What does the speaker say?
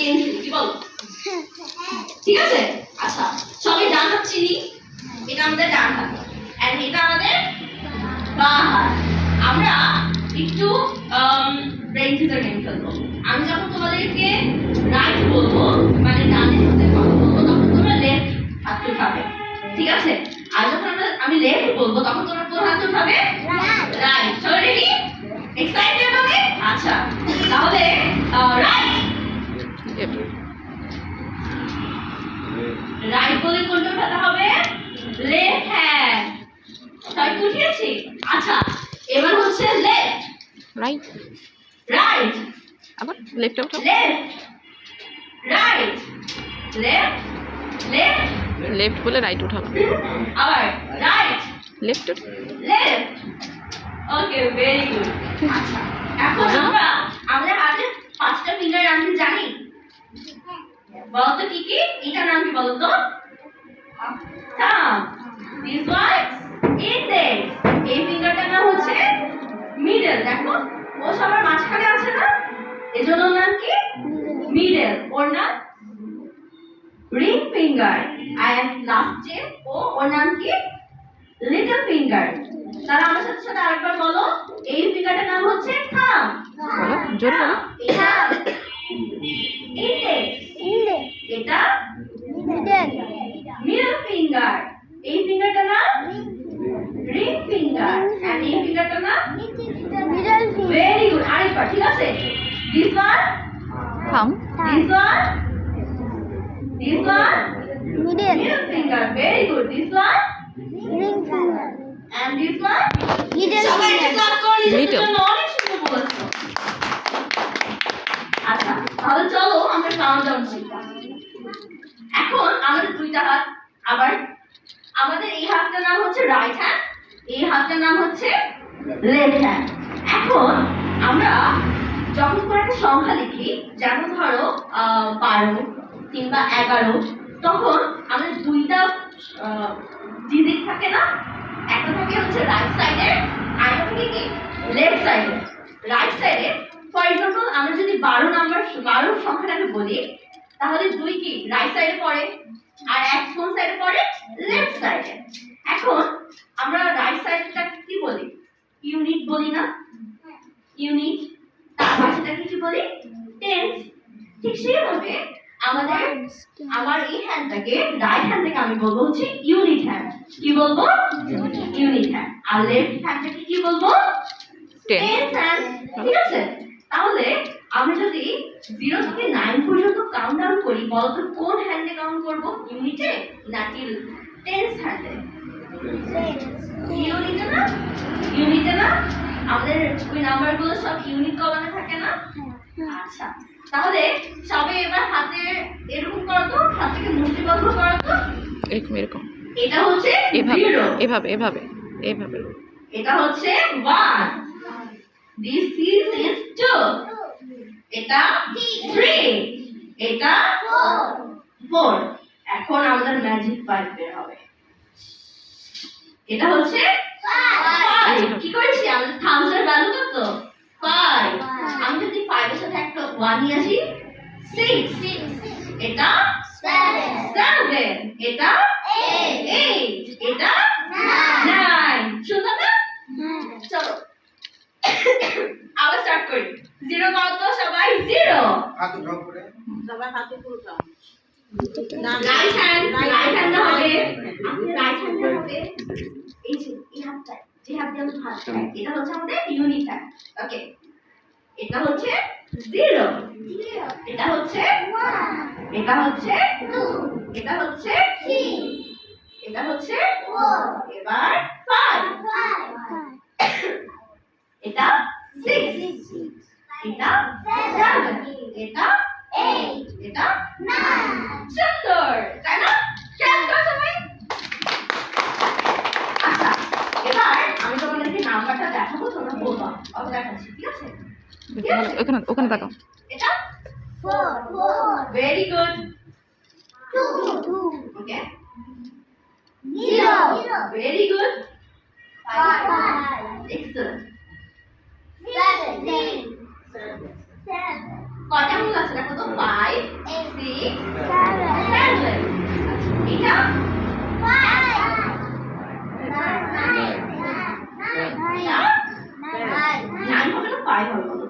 Pencil কি বলো ঠিক আছে আচ্ছা সবাই ডান হাত চিনি এটা আমাদের ডান হাত এন্ড এটা আমাদের বাঁ হাত আমরা একটু ব্রেন টিজার গেম খেলবো আমি যখন তোমাদেরকে রাইট বলবো মানে ডানে হাতে কথা বলবো তখন তোমরা লেফট হাত উঠাবে ঠিক আছে আর যখন আমি লেফট বলবো তখন তোমরা কোন হাত উঠাবে রাইট সবাই রেডি এক্সাইটেড হবে আচ্ছা তাহলে রাইট রাইট বলে কোনটা উঠাতে হবে লেফট হ্যান্ড সবাই উঠিয়েছি আচ্ছা এবার হচ্ছে লেফট রাইট রাইট আবার লেফট উঠাও left right left left left বলে রাইট উঠাও আবার right left left okay very good আচ্ছা এখন আমরা আমাদের হাতে পাঁচটা ফিঙ্গার রাখতে জানি বলো তো কি কি এটা নাম কি বলো তো থাম্ব দিস ওয়ান ইন্ডেক্স এই ফিঙ্গারটার নাম হচ্ছে মিডল দেখো ও সবার মাঝখানে আছে না এজন্য ওর নাম কি মিডল ওর নাম রিং ফিঙ্গার আর লাস্টে ওর নাম কি লিটল ফিঙ্গার তারা আমার সাথে সাথে আরেকবার বলো এই ফিঙ্গারটার নাম হচ্ছে থাম্ব বলো জোরে বলো এটা ইন্ডেক্স এটা মিডল ফিঙ্গার এই ফিঙ্গারটার নাম রিং ফিঙ্গার এন্ড এই ফিঙ্গারটার নাম ভেরি গুড আরেকবার ঠিক আছে দিস ওয়ান থাম this one middle finger very good this one ring finger and this one middle সবাই একটা ক্লাপ করে নিজেদের Middle. জন্য অনেক সুন্দর বলেছো আচ্ছা তাহলে চলো আমরা কাউন্টডাউন শিখব এখন আমাদের দুইটা হাত আবার আমাদের এই হাতটার নাম হচ্ছে রাইট হ্যান্ড এই হাতটার নাম হচ্ছে লেফট হ্যান্ড এখন আমরা যখন কোনো একটা সংখ্যা লিখি যেমন ধরো 12 কিংবা 11 তখন আমাদের দুইটা ডিজিট থাকে না একটা থাকে হচ্ছে রাইট সাইডে আর একটা থাকে কি লেফট সাইডে রাইট সাইডে ফর এক্সাম্পল আমরা যদি 12 সংখ্যাটাকে বলি তাহলে দুই কি রাইট সাইডে পড়ে আর এক কোন সাইডে পড়ে লেফট সাইডে এখন আমরা রাইট সাইডটা কি বলি ইউনিট বলি না ইউনিট তার পাশেটাকে কি বলি টেন্স ঠিক সেইভাবে আমার এই হ্যান্ডটাকে রাইট হ্যান্ড থেকে আমি বলবো হচ্ছে ইউনিট হ্যান্ড কি বলবো ইউনিট হ্যান্ড আর লেফট হ্যান্ডটাকে কি বলবো টেন্স হ্যান্ড ঠিক আছে তাহলে আমরা যদি 0 থেকে 9 পর্যন্ত কাউন্টডাউন করি বলতো কোন হ্যান্ডে কাউন্ট করব ইউনিটে নাকি টেন্স হ্যান্ডে ইউনিটে না আমাদের ওই নাম্বারগুলো সব ইউনিট কলামে থাকে না আচ্ছা তাহলে সবাই এবার হাতে এরকম করো তো হাতটাকে মুষ্টিবদ্ধ করো তো এরকম এটা হচ্ছে 0 এভাবে এটা হচ্ছে 1 this is 2 এটা 3 এটা 4 এখন আমাদের ম্যাজিক 5 বের হবে এটা হচ্ছে 5 কি করেছি আমাদের থাম্বসের ভ্যালু কত 5 আমি যদি 5 এর সাথে একটা 1 নিয়ে আসি 6 এটা 7 এটা 8 এটা 9 শুনছো না চলো আবার স্টার্ট করি 0 কত তো সবাই 0 হাত উঠাও করে সবাই হাতে পুরোটাও রাইট হ্যান্ড হবে রাইট হ্যান্ড হবে এই যে এই হাতটা যে হাত দিয়ে আমরা হাত খাই এটা হচ্ছে আমাদের ইউনিট হ্যান্ড ওকে এটা হচ্ছে 0 এটা হচ্ছে 1 এটা হচ্ছে 2 এটা হচ্ছে 3 এটা হচ্ছে 4 এবার 5 এটা 6 এটা 7 এটা 8 এটা 9 সুন্দর তাই না খেয়াল করো সবাই আচ্ছা এবার আমি তোমাদেরকে নাম্বারটা দেখাবো তোমরা বলবা আমি দেখাচ্ছি ঠিক আছে ওখানে তাকাও এটা 4 ভেরি গুড 2 ওকে 0 ভেরি গুড 5 excellent 7 কয়টা হলো আছে দেখো তো 5 6 Seven. 7 এটা Nine. এটা 9 হবে না 5 হবে